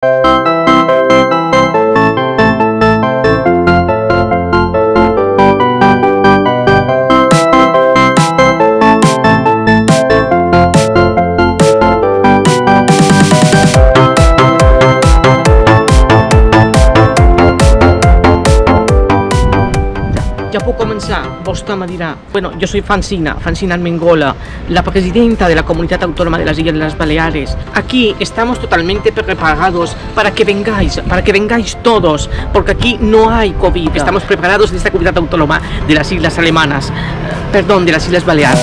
Ja puc començar? Vostè me dirà. Bueno, yo soy Francina Armengola, la presidenta de la Comunidad Autónoma de las Islas Baleares. Aquí estamos totalmente preparados para que vengáis todos, porque aquí no hay COVID. Estamos preparados en esta Comunidad Autónoma de las Islas Alemanas, perdón, de las Islas Baleares.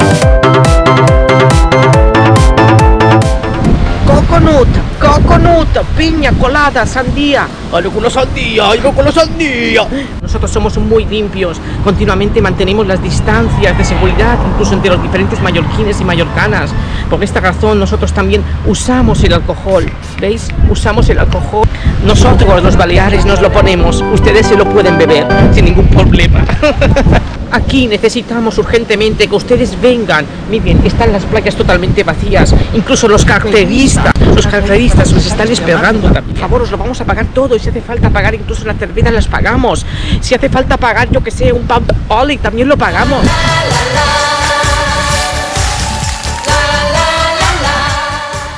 Coconut, piña, colada, sandía. ¡Algo con la sandía! ¡Algo con la sandía! Nosotros somos muy limpios, continuamente mantenemos las distancias de seguridad, incluso entre los diferentes mallorquines y mallorcanas. Por esta razón nosotros también usamos el alcohol, ¿veis? Usamos el alcohol. Nosotros los baleares nos lo ponemos, ustedes se lo pueden beber sin ningún problema. Aquí necesitamos urgentemente que ustedes vengan. Miren, están las playas totalmente vacías. Incluso los carteristas nos están esperando. Por favor, os lo vamos a pagar todo. Y si hace falta pagar incluso las cervezas, las pagamos. Si hace falta pagar, yo que sé, un pub oli, también lo pagamos.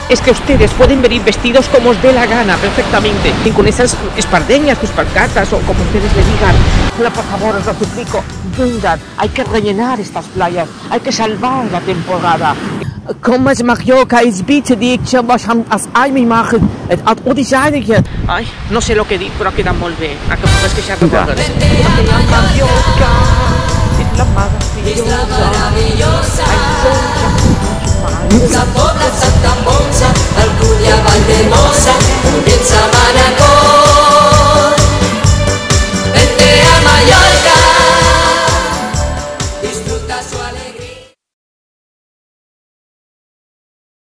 Es que ustedes pueden venir vestidos como os dé la gana, perfectamente, y con esas espardeñas, sus palcatas, o como ustedes le digan. Pero por favor, os lo suplico, vengan, hay que rellenar estas playas, hay que salvar la temporada. Kom eens Mallorca, is bitte dich, was als mi machen, o die zeigen. Ay, no sé lo que dic, però queda molt bé. A que pugues queixar-te. Mallorca, isla maravillosa. La pobla Santa Monza, Alcúdia, Valdemosa, comienza